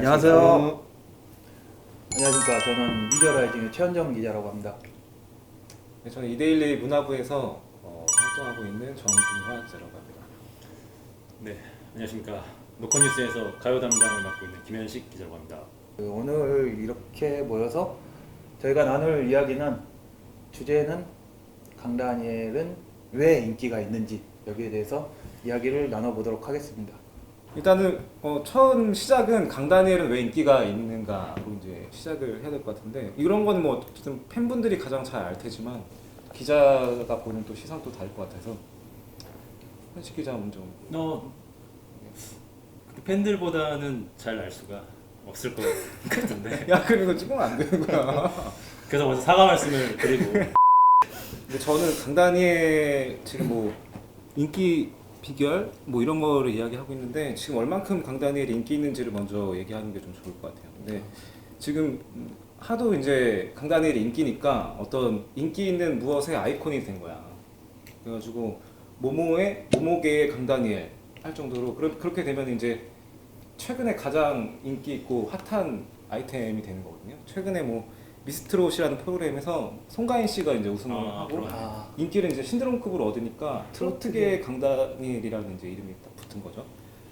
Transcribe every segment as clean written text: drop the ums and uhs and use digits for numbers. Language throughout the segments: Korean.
안녕하세요. 안녕하십니까. 저는 미디어라이징의 최현정 기자라고 합니다. 네, 저는 이데일리 문화부에서 활동하고 있는 정준화 기자라고 합니다. 네, 안녕하십니까. 노컷뉴스에서 가요 담당을 맡고 있는 김현식 기자라고 합니다. 오늘 이렇게 모여서 저희가 나눌 이야기는 주제는 강다니엘은 왜 인기가 있는지 여기에 대해서 이야기를 나눠보도록 하겠습니다. 일단은 처음 시작은 강다니엘은 왜 인기가 있는가로 이제 시작을 해야 될 것 같은데, 이런 거는 뭐 어쨌든 팬분들이 가장 잘 알 테지만 기자가 보는 또 시선도 다를 것 같아서 현식 기자 먼저. 팬들보다는 잘 알 수가 없을 것 같은데. 야, 그런 거 찍으면 안 되는 거야. 그래서 먼저 사과 말씀을 드리고. 근데 저는 강다니엘 지금 뭐 인기 비결 뭐 이런 거를 이야기하고 있는데, 지금 얼만큼 강다니엘이 인기 있는지를 먼저 얘기하는 게 좀 좋을 것 같아요. 근데 지금 하도 이제 강다니엘이 인기니까 어떤 인기 있는 무엇의 아이콘이 된 거야. 그래가지고 모모계의 강다니엘 할 정도로, 그렇게 되면 이제 최근에 가장 인기 있고 핫한 아이템이 되는 거거든요. 최근에 뭐 미스트롯이라는 프로그램에서 송가인 씨가 이제 우승을 하고 그러네. 인기를 이제 신드롬급으로 얻으니까 트로트계 강다니엘이라는 이제 이름이 딱 붙은 거죠.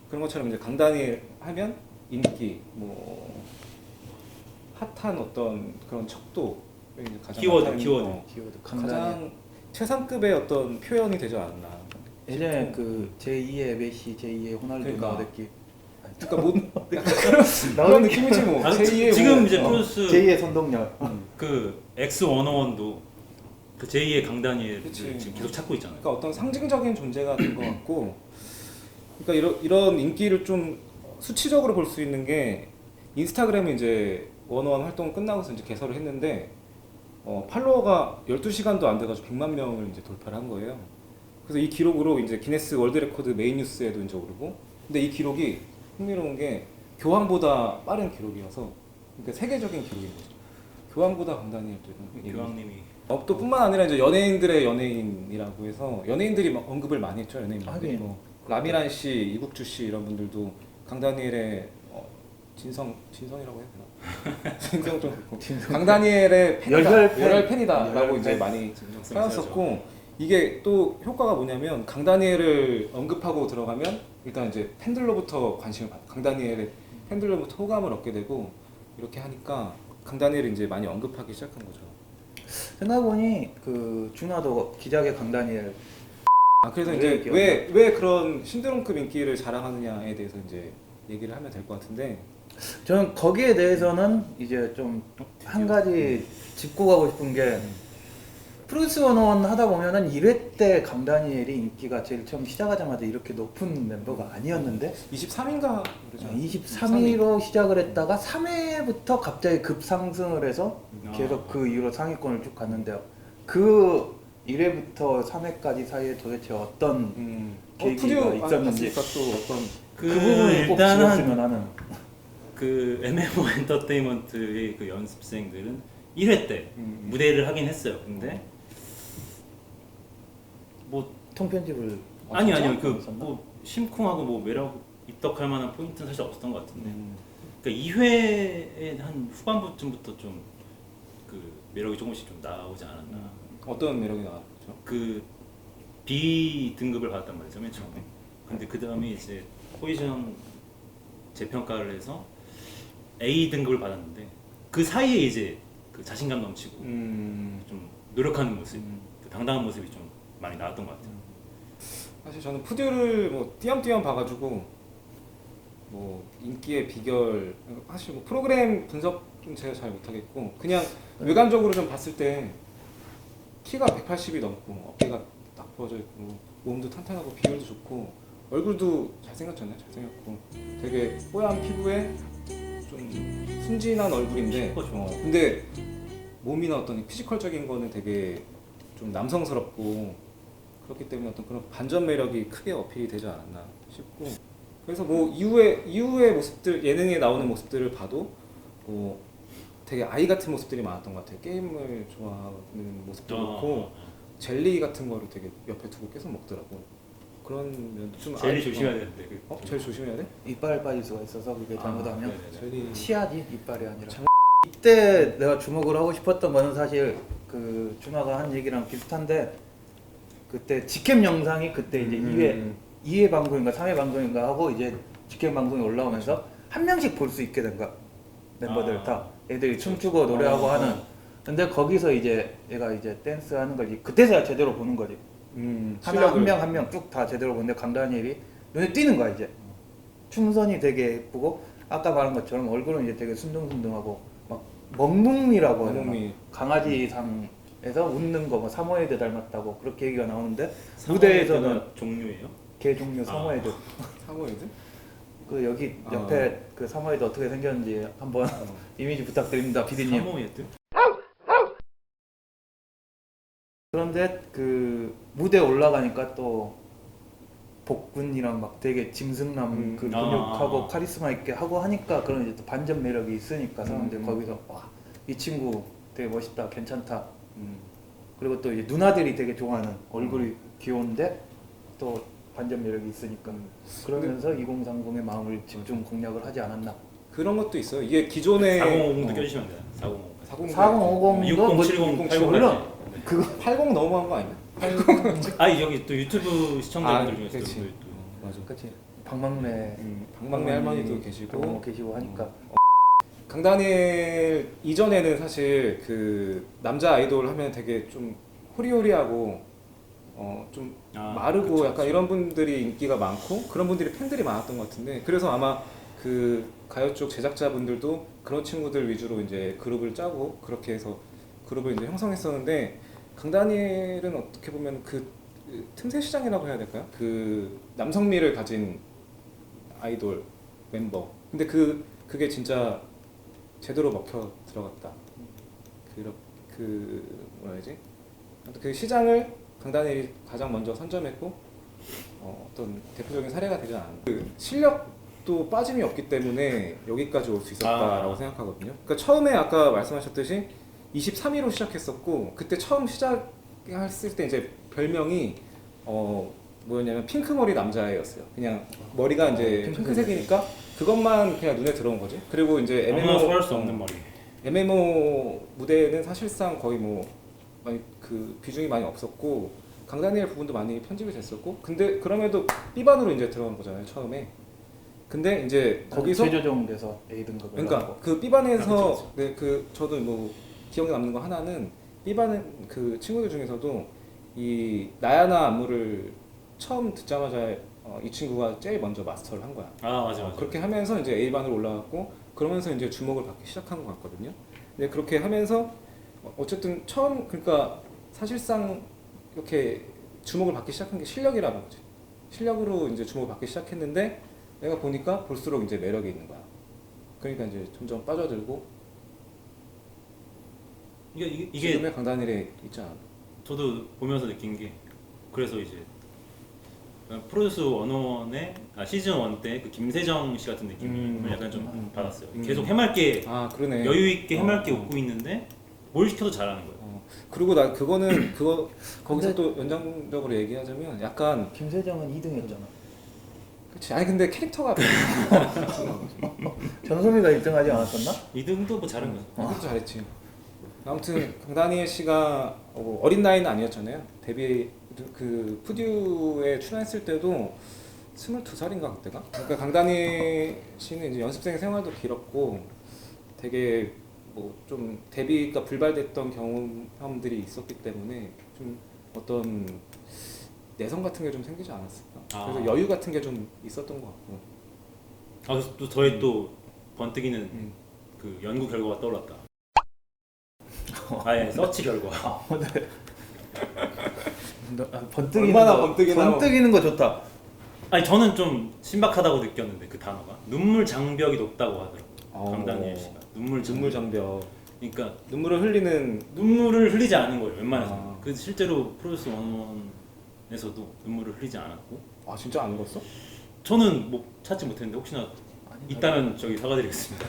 그런 것처럼 이제 강다니엘 하면 인기, 뭐 핫한 어떤 그런 척도 가장 키워드, 나타내는 키워드 강다니엘. 가장 최상급의 어떤 표현이 되지 않았나. 예전에 싶고. 그 제2의 메시, 제2의 호날두 그러니까. 나오댔기. 그러니까 뭐 약간 그런 느낌이지 뭐. 아, 제2의 지금 뭐, 이제 프로듀스 제2의 선동열. 그 X101도 그 제2의 강다니엘을 그치. 지금 계속 찾고 있잖아요. 그러니까 어떤 상징적인 존재가 된 것 같고, 그러니까 이런 인기를 좀 수치적으로 볼 수 있는 게, 인스타그램이 이제 원어원 활동 끝나고서 이제 개설을 했는데 팔로워가 12시간도 안 돼가지고 100만 명을 이제 돌파를 한 거예요. 그래서 이 기록으로 이제 기네스 월드 레코드 메인 뉴스에도 이제 오르고, 근데 이 기록이 흥미로운 게 교황보다 빠른 기록이어서, 그러니까 세계적인 기록인 거죠. 교황보다 강다니엘도 이런 교황님이 또 뿐만 아니라 이제 연예인들의 연예인이라고 해서 연예인들이 막 언급을 많이 했죠. 연예인분들이 하긴. 뭐 라미란 씨, 이국주 씨 이런 분들도 강다니엘의 진성이라고 해야 되나? 진성 좀 그렇고 강다니엘의 팬이다, 열혈 팬이다라고 열혈 이제 팬. 많이 진정 표현했었고, 이게 또 효과가 뭐냐면 강다니엘을 언급하고 들어가면 일단 이제 팬들로부터 관심을 받고 강다니엘의 팬들로부터 호감을 얻게 되고, 이렇게 하니까 강다니엘을 이제 많이 언급하기 시작한 거죠. 생각해보니 그 준하도 기자계 강다니엘. 그래서 왜 이제 기억나? 왜 그런 신드롬급 인기를 자랑하느냐에 대해서 이제 얘기를 하면 될 것 같은데, 저는 거기에 대해서는 이제 좀 한 가지 짚고 가고 싶은 게, 프로듀스 101 하다 보면은 1회 때 강다니엘이 인기가 제일 처음 시작하자마자 이렇게 높은 멤버가 아니었는데 23인가 그러죠. 23위로 시작을 했다가 3회부터 갑자기 급상승을 해서 계속 그 이후로 상위권을 쭉 갔는데요. 그 1회부터 3회까지 사이에 도대체 어떤 계기가 있었는지 또 어떤 그 부분을 꼭 일단은 짚었으면 하는. 그 MMO 엔터테인먼트의 그 연습생들은 1회 때 무대를 하긴 했어요. 근데 뭐 통편집을 아니요 있었나? 뭐 심쿵하고 뭐 매력 입덕할 만한 포인트는 사실 없었던 것 같은데, 그러니까 2회의 한 후반부쯤부터 좀 그 매력이 조금씩 좀 나오지 않았나. 어떤 매력이 나왔죠? 그 B 등급을 받았단 말이죠, 맨 처음에. 근데 그 다음에 이제 포지션 재평가를 해서 A 등급을 받았는데, 그 사이에 이제 그 자신감 넘치고 좀 노력하는 모습, 그 당당한 모습이 좀 많이 나왔던 것 같아요. 사실 저는 푸듀를 뭐 띄엄띄엄 봐가지고 뭐 인기의 비결, 사실 뭐 프로그램 분석은 제가 잘 못하겠고, 그냥 외관적으로 좀 봤을 때 키가 180이 넘고 어깨가 딱 부어져 있고 몸도 탄탄하고 비율도 좋고 얼굴도 잘생겼잖아요. 잘생겼고 되게 뽀얀 피부에 좀 순진한 얼굴인데, 근데 몸이나 어떤 피지컬적인 거는 되게 좀 남성스럽고, 그렇기 때문에 어떤 그런 반전 매력이 크게 어필이 되지 않았나 싶고, 그래서 뭐 이후의 모습들, 예능에 나오는 모습들을 봐도 뭐 되게 아이 같은 모습들이 많았던 것 같아요. 게임을 좋아하는 모습도 그렇고 젤리 같은 거를 되게 옆에 두고 계속 먹더라고. 그런 면도 좀 젤리 조심해야 되는데 제일 조심해야 돼? 이빨 빠질 수가 있어서 그게 잘못하면 네네네. 젤리 치아지 이빨이 아니라. 이때 내가 주목을 하고 싶었던 거는 사실 그 준하가 한 얘기랑 비슷한데 그때 직캠 영상이 그때 이제 2회 방송인가 3회 방송인가 하고 이제 직캠 방송이 올라오면서 한 명씩 볼 수 있게 된 거야. 멤버들 아. 다 애들이 춤추고 노래하고 하는. 근데 거기서 이제 얘가 이제 댄스 하는 거지. 그때서야 제대로 보는 거지. 하나 한 명 한 명 쭉 다 제대로 보는데 강다니엘이 눈에 띄는 거야 이제. 춤선이 되게 예쁘고 아까 말한 것처럼 얼굴은 이제 되게 순둥순둥하고 막 먹뭉미라고 하는 먹뭉미. 강아지 상에서 웃는 거 뭐 사모예드 닮았다고 그렇게 얘기가 나오는데 무대에서는 무대에서는 종류예요? 개 종류 사모예드 사모예드? 그 여기 옆에 그 사모예드 어떻게 생겼는지 한번 이미지 부탁드립니다 PD님. 사모예드? 그런데 그 무대 올라가니까 또 복근이랑 막 되게 짐승남 그 근육하고 카리스마 있게 하고 하니까 그런 이제 또 반전 매력이 있으니까 사람들이 거기서 와 이 친구 되게 멋있다 괜찮다. 그리고 또 이제 누나들이 되게 좋아하는 얼굴이 귀여운데 또 반전 매력이 있으니까 그러면서 2030의 마음을 집중 공략을 하지 않았나. 그런 것도 있어요. 이게 기존에 4050도 껴주시면 돼요. 4050. 4050도 60, 70, 80. 물론 그거 80 넘어간 거 아니야? 아 여기 또 유튜브 시청자분들 중에서 그치. 또 맞아. 그치 박막래 박막내 할머니도 계시고 계시고 하니까 강다니엘 이전에는 사실 그 남자 아이돌 하면 되게 좀 호리호리하고 좀 마르고 그쵸, 약간 그쵸. 이런 분들이 인기가 많고 그런 분들이 팬들이 많았던 것 같은데 그래서 아마 그 가요 쪽 제작자분들도 그런 친구들 위주로 이제 그룹을 짜고 그렇게 해서 그룹을 이제 형성했었는데 강다니엘은 어떻게 보면 그 틈새 시장이라고 해야 될까요? 그 남성미를 가진 아이돌 멤버. 근데 그게 진짜 제대로 먹혀 들어갔다. 그 뭐라 해야지? 아무튼 그 시장을 강다니엘이 가장 먼저 선점했고 어떤 대표적인 사례가 되지 않았나. 그 실력도 빠짐이 없기 때문에 여기까지 올 수 있었다라고 생각하거든요. 그러니까 처음에 아까 말씀하셨듯이 23위로 시작했었고 그때 처음 시작했을 때 이제 별명이 뭐였냐면 핑크머리 남자애였어요. 그냥 머리가 이제 핑크색이니까 그것만 그냥 눈에 들어온 거지. 그리고 이제 아무나 소화할 수 없는 머리. MMO 무대는 사실상 거의 뭐 많이 그 비중이 많이 없었고 강다니엘 부분도 많이 편집이 됐었고 근데 그럼에도 B반으로 이제 들어간 거잖아요 처음에. 근데 이제 거기서 재조정돼서 A 등급을 그러니까 그 B반에서 네, 그 저도 뭐 기억에 남는 거 하나는 B반은 그 친구들 중에서도 이 나야나 안무를 처음 듣자마자 이 친구가 제일 먼저 마스터를 한 거야. 아 맞아. 그렇게 하면서 이제 A반으로 올라갔고 그러면서 이제 주목을 받기 시작한 것 같거든요. 근데 그렇게 하면서 어쨌든 처음 그러니까 사실상 이렇게 주목을 받기 시작한 게 실력이라는 거지. 실력으로 이제 주목을 받기 시작했는데 내가 보니까 볼수록 이제 매력이 있는 거야. 그러니까 이제 점점 빠져들고 이게 지금의 강다니엘에 있지 않아. 저도 보면서 느낀 게 그래서 이제 프로듀스 101의 시즌 1 때 그 김세정 씨 같은 느낌을 약간 좀 받았어요. 계속 해맑게 그러네. 여유 있게 해맑게 웃고 있는데 뭘 시켜도 잘하는 거예요. 그리고 나 그거는 거기서 또 연장적으로 얘기하자면 약간 김세정은 2등이었잖아. 그치. 아니 근데 캐릭터가 전소미가 1등하지 않았었나? 2등도 뭐 잘한 거죠. 그것도 잘했지. 아무튼 강다니엘 씨가 어린 나이는 아니었잖아요. 데뷔 그 푸듀에 출연했을 때도 22살인가 그때가. 그러니까 강다니엘 씨는 이제 연습생 생활도 길었고 되게 뭐 좀 데뷔가 불발됐던 경험들이 있었기 때문에 좀 어떤 내성 같은 게 좀 생기지 않았을까. 그래서 여유 같은 게 좀 있었던 것 같고. 그래서 또 저의 또 번뜩이는 그 연구 결과가 떠올랐다. 아예 서치 결과. 네. 얼마나 번뜩이나 번뜩이는 거 좋다. 아니 저는 좀 신박하다고 느꼈는데 그 단어가 눈물 장벽이 높다고 하더라고요. 강다니엘 씨가 눈물 장벽. 그러니까 눈물을 흘리는 눈물을 흘리지 않은 거예요. 웬만해서. 아. 그 실제로 프로듀스 101에서도 눈물을 흘리지 않았고. 아 진짜 안 울었어? 저는 뭐 찾지 못했는데 혹시나 있다면 저기 사과드리겠습니다.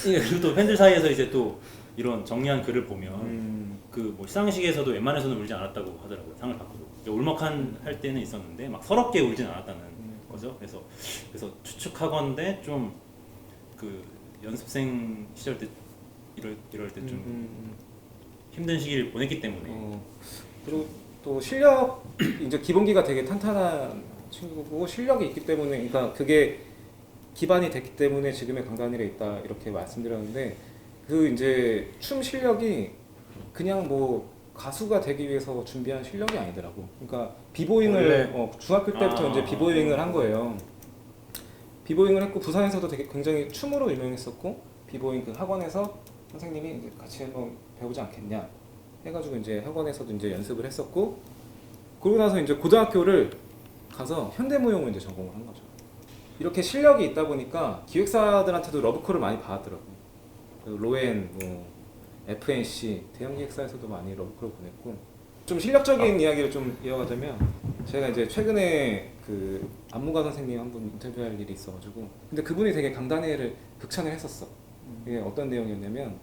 그리고 또 팬들 사이에서 이제 또 이런 정리한 글을 보면 그 뭐 시상식에서도 웬만해서는 울지 않았다고 하더라고요. 상을 받고도. 울먹한 할 때는 있었는데 막 서럽게 울진 않았다는 거죠. 그래서 추측하건대 좀 그 연습생 시절 때 이럴 때 좀 힘든 시기를 보냈기 때문에 그리고 또 실력 이제 기본기가 되게 탄탄한 친구고 실력이 있기 때문에 그러니까 그게 기반이 됐기 때문에 지금의 강단일에 있다 이렇게 말씀드렸는데 그 이제 춤 실력이 그냥 뭐 가수가 되기 위해서 준비한 실력이 아니더라고. 그러니까 비보잉을 중학교 때부터 이제 비보잉을 한 거예요. 비보잉을 했고 부산에서도 되게 굉장히 춤으로 유명했었고 비보잉 그 학원에서 선생님이 이제 같이 한번 배우지 않겠냐 해가지고 이제 학원에서도 이제 연습을 했었고 그러고 나서 이제 고등학교를 가서 현대무용을 이제 전공을 한 거죠. 이렇게 실력이 있다 보니까 기획사들한테도 러브콜을 많이 받았더라고요. 로엔, 뭐 FNC 대형 기획사에서도 많이 러브콜을 보냈고 좀 실력적인 이야기를 좀 이어가자면 제가 이제 최근에 그 안무가 선생님 한 분 인터뷰할 일이 있어가지고 근데 그분이 되게 강단회를 극찬을 했었어. 이게 어떤 내용이었냐면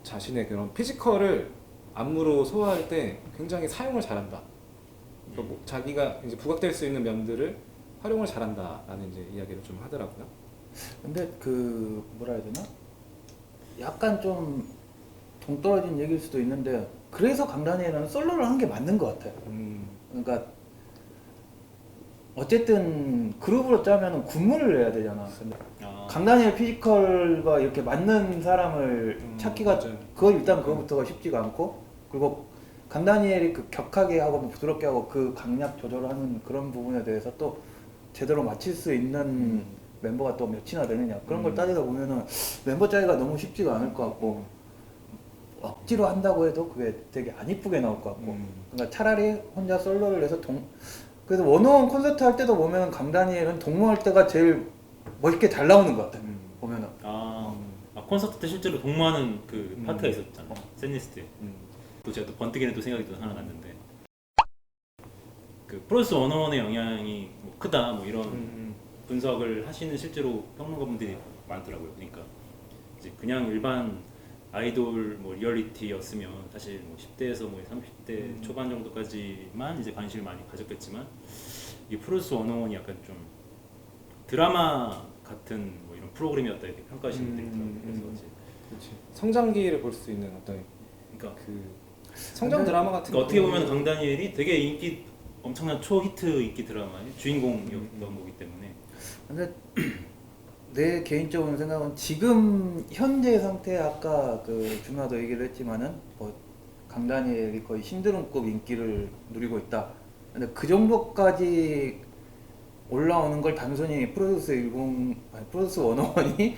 자신의 그런 피지컬을 안무로 소화할 때 굉장히 사용을 잘한다. 그러니까 뭐 자기가 이제 부각될 수 있는 면들을 활용을 잘한다라는 이제 이야기를 좀 하더라고요. 근데 그 뭐라 해야 되나? 약간 좀 동떨어진 얘기일 수도 있는데 그래서 강다니엘은 솔로를 한 게 맞는 것 같아요. 그러니까 어쨌든 그룹으로 짜면은 군무를 내야 되잖아. 근데 강다니엘 피지컬과 이렇게 맞는 사람을 찾기가 맞아요. 일단 그거부터가 쉽지가 않고 그리고 강다니엘이 그 격하게 하고 부드럽게 하고 그 강약 조절하는 그런 부분에 대해서 또 제대로 맞출 수 있는 멤버가 또 몇이나 되느냐 그런 걸 따지다 보면은 멤버 짜기가 너무 쉽지가 않을 것 같고 억지로 한다고 해도 그게 되게 안 이쁘게 나올 것 같고 그러니까 차라리 혼자 솔로를 해서 그래서 원어원 콘서트 할 때도 보면 강다니엘은 동무할 때가 제일 멋있게 잘 나오는 것 같아요. 보면은 콘서트 때 실제로 동무하는 그 파트가 있었잖아요. 셋리스트에. 또 제가 또 번뜩이는 또 생각이 또 하나 났는데 그 프로듀스 101의 영향이 뭐 크다 뭐 이런 분석을 하시는 실제로 평론가분들이 많더라고요. 그러니까 이제 그냥 일반 아이돌 뭐 리얼리티였으면 사실 뭐 10대에서 뭐 30대 초반 정도까지만 이제 관심을 많이 가졌겠지만 이 프로듀스 101이 약간 좀 드라마 같은 뭐 이런 프로그램이었다 이렇게 평가하시는 분들이 있더라고요. 그래서 이제 그렇지. 성장기를 볼 수 있는 어떤 그러니까 그 성장 드라마 같은 그러니까 어떻게 보면 강다니엘이 되게 인기 엄청난 초히트 인기 드라마의 주인공이었던 거기 때문에 근데 내 개인적인 생각은 지금 현재 상태 아까 그 준하도 얘기를 했지만은 뭐 강다니엘이 거의 신드롬급 인기를 누리고 있다. 근데 그 정도까지 올라오는 걸 단순히 프로듀스 101이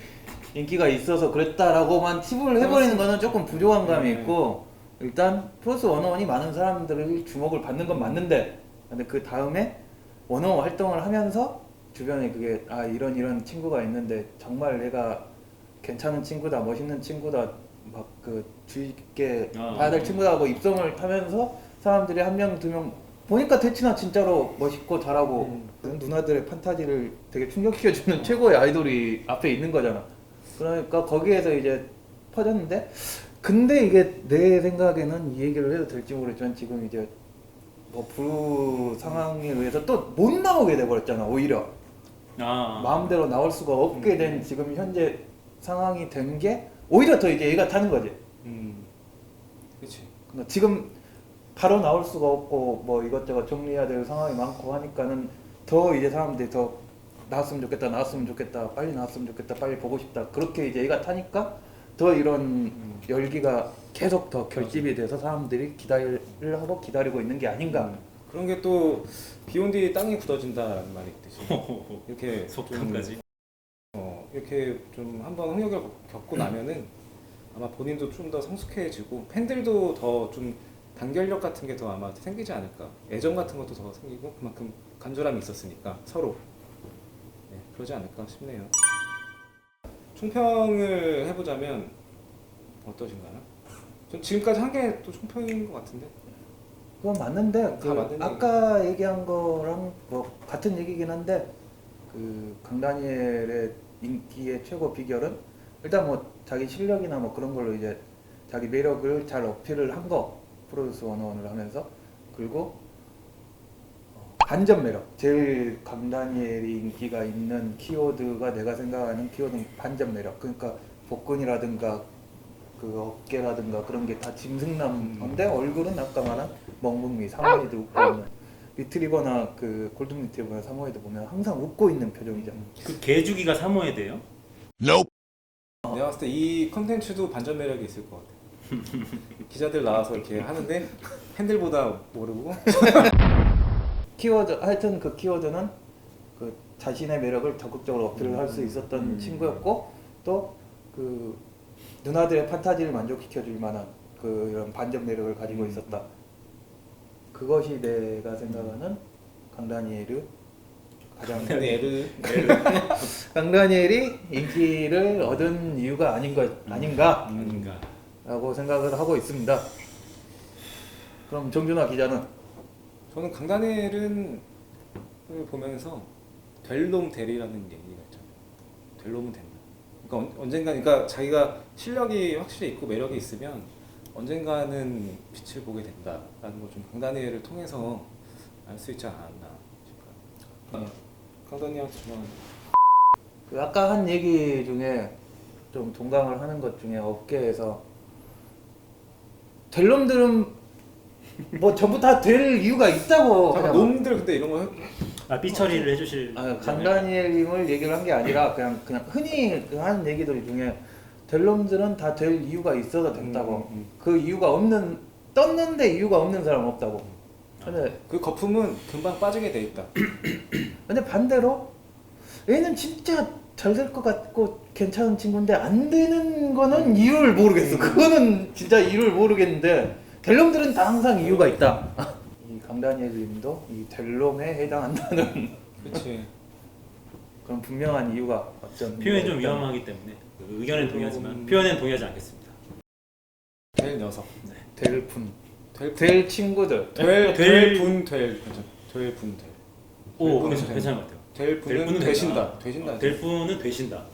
인기가 있어서 그랬다라고만 팁을 해버리는 거는 조금 부족한 감이 있고 일단 프로듀스 101이 많은 사람들의 주목을 받는 건 맞는데 근데 그 다음에 101 활동을 하면서 주변에 그게 이런 친구가 있는데 정말 내가 괜찮은 친구다 멋있는 친구다 막 그 주의 깊게 봐야 될 친구다 하고 입성을 타면서 사람들이 한 명 두 명 보니까 대치나 진짜로 멋있고 잘하고 누나들의 판타지를 되게 충족시켜주는 최고의 아이돌이 앞에 있는 거잖아. 그러니까 거기에서 이제 퍼졌는데 근데 이게 내 생각에는 이 얘기를 해도 될지 모르겠지만 지금 이제 뭐 불우 상황에 의해서 또 못 나오게 돼버렸잖아. 오히려 마음대로 나올 수가 없게 된 지금 현재 상황이 된 게 오히려 더 이제 얘가 타는 거지. 그렇지. 그러니까 지금 바로 나올 수가 없고 뭐 이것저것 정리해야 될 상황이 많고 하니까는 더 이제 사람들이 더 나왔으면 좋겠다 빨리 나왔으면 좋겠다 빨리 보고 싶다 그렇게 이제 얘가 타니까 더 이런 열기가 계속 더 결집이 돼서 사람들이 기다리를 하고 기다리고 있는 게 아닌가. 그런 게 또 비온 뒤 땅이 굳어진다라는 말이 있듯이 이렇게 속담까지 이렇게 좀 한번 홍역을 겪고 나면은 아마 본인도 좀 더 성숙해지고 팬들도 더 좀 단결력 같은 게 더 아마 생기지 않을까. 애정 같은 것도 더 생기고 그만큼 간절함이 있었으니까 서로 그러지 않을까 싶네요. 총평을 해보자면 어떠신가요? 전 지금까지 한 게 또 총평인 것 같은데. 그건 맞는데 다 맞는 아까 얘기한 거랑 뭐 같은 얘기긴 한데 그 강다니엘의 인기의 최고 비결은 일단 뭐 자기 실력이나 뭐 그런 걸로 이제 자기 매력을 잘 어필을 한 거 프로듀스 101을 하면서 그리고 반전 매력. 제일 강다니엘이 인기가 있는 키워드가 내가 생각하는 키워드는 반전 매력. 그러니까 복근이라든가 그 어깨라든가 그런 게 다 짐승남 건데 얼굴은 아까 말한 멍멍이 사모예드 웃고 있는 리트리버나 그 골든 리트리버나 사모예드 보면 항상 웃고 있는 표정이잖아. 그 개주기가 사모예드예요? 내가 봤을 때 이 컨텐츠도 반전 매력이 있을 것 같아. 기자들 나와서 이렇게 하는데 핸들보다 모르고 키워드 하여튼 그 키워드는 그 자신의 매력을 적극적으로 어필을 할 수 있었던 친구였고 또 그 누나들의 판타지를 만족시켜줄 만한 그 이런 반전 매력을 가지고 있었다. 그것이 내가 생각하는 강다니엘의 가장 근데 얘를 강다니엘이 인기를 얻은 이유가 아닌가라고 아닌가. 생각을 하고 있습니다. 그럼 정준하 기자는 저는 강다니엘은 보면서 될 놈 대리라는 얘기가 있잖아요. 될 놈은 된다. 그러니까 언젠가 그러니까 자기가 실력이 확실히 있고 매력이 있으면 언젠가는 빛을 보게 된다라는 걸 좀 강다니엘을 통해서 알 수 있지 않았나 싶어요. 강다니엘한테 저는 그 아까 한 얘기 중에 좀 동감을 하는 것 중에 업계에서 될 놈들은 뭐 전부 다 될 이유가 있다고 잠깐 그냥 놈들 그때 이런 거 삐 처리를 해주실. 강다니엘님을 얘기를 한 게 아니라 그냥 흔히 하는 얘기들 중에 될 놈들은 다 될 이유가 있어서 됐다고. 그 이유가 없는 떴는데 이유가 없는 사람은 없다고. 근데 그 거품은 금방 빠지게 돼 있다. 반대로 얘는 진짜 잘 될 것 같고 괜찮은 친구인데 안 되는 거는 이유를 모르겠어. 그거는 진짜 이유를 모르겠는데 될 놈들은 다 항상 이유가 있다. 이 강다니엘님도 이 될 놈에 해당한다는 그렇지. 그런 분명한 이유가 어쩐 표현이 좀 위험하기 때문에 그 의견은 동의하지만 표현은 동의하지 않겠습니다. 될 녀석. 될 분, 될 될 친구들. 될 오, 괜찮은 것 같아요. 될 분은 분은 되신다. 된다. 되신다. 될 분은 되신다.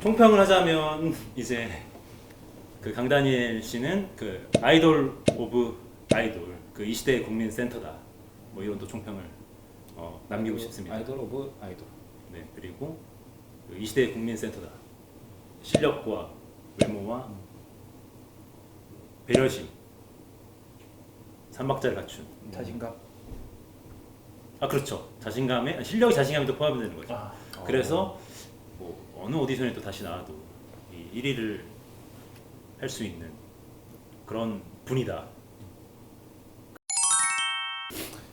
총평을 하자면 이제 그 강다니엘 씨는 그 아이돌 오브 아이돌 그 이 시대의 국민 센터다. 뭐 이런 또 총평을 남기고 싶습니다. 아이돌 오브 아이돌. 네, 그리고 그 이 시대의 국민 센터다. 실력과 외모와 배려심, 삼박자를 갖춘. 자신감. 아 그렇죠. 자신감에 실력이 자신감이 또 포함이 되는 거죠. 아, 그래서 뭐 어느 오디션에 또 다시 나와도 이 1위를 할 수 있는 그런 분이다.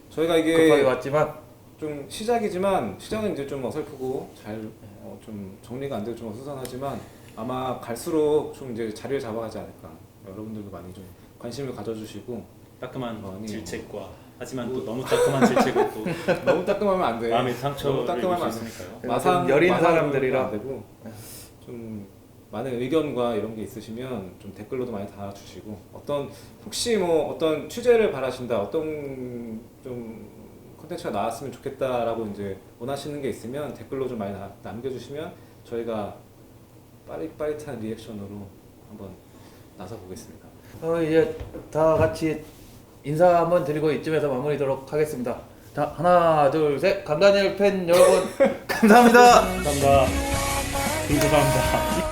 저희가 급하게 이게 왔지만 좀 시작이지만 시작은 이제 좀 어설프고 잘 좀 정리가 안 되고 좀 어수선하지만 아마 갈수록 좀 이제 자리를 잡아가지 않을까. 여러분들도 많이 좀 관심을 가져주시고 따끔한 아니, 질책과 하지만 또 너무 따끔한 질책은 또 너무 따끔하면 안 돼. 마음의 너무 상처를 따끔하면 입을 안 수 돼. 있으니까요. 좀 여린 사람들이라. 안 되고 좀 많은 의견과 이런 게 있으시면 좀 댓글로도 많이 달아주시고 혹시 뭐 어떤 취재를 바라신다 어떤 좀 콘텐츠가 나왔으면 좋겠다라고 이제 원하시는 게 있으면 댓글로 좀 많이 남겨주시면 저희가 빠릿빠릿한 리액션으로 한번 나서 보겠습니다. 이제 다 같이 인사 한번 드리고 이쯤에서 마무리하도록 하겠습니다. 자, 하나, 둘, 셋. 강다니엘 팬 여러분 감사합니다. 감사합니다. 감사합니다.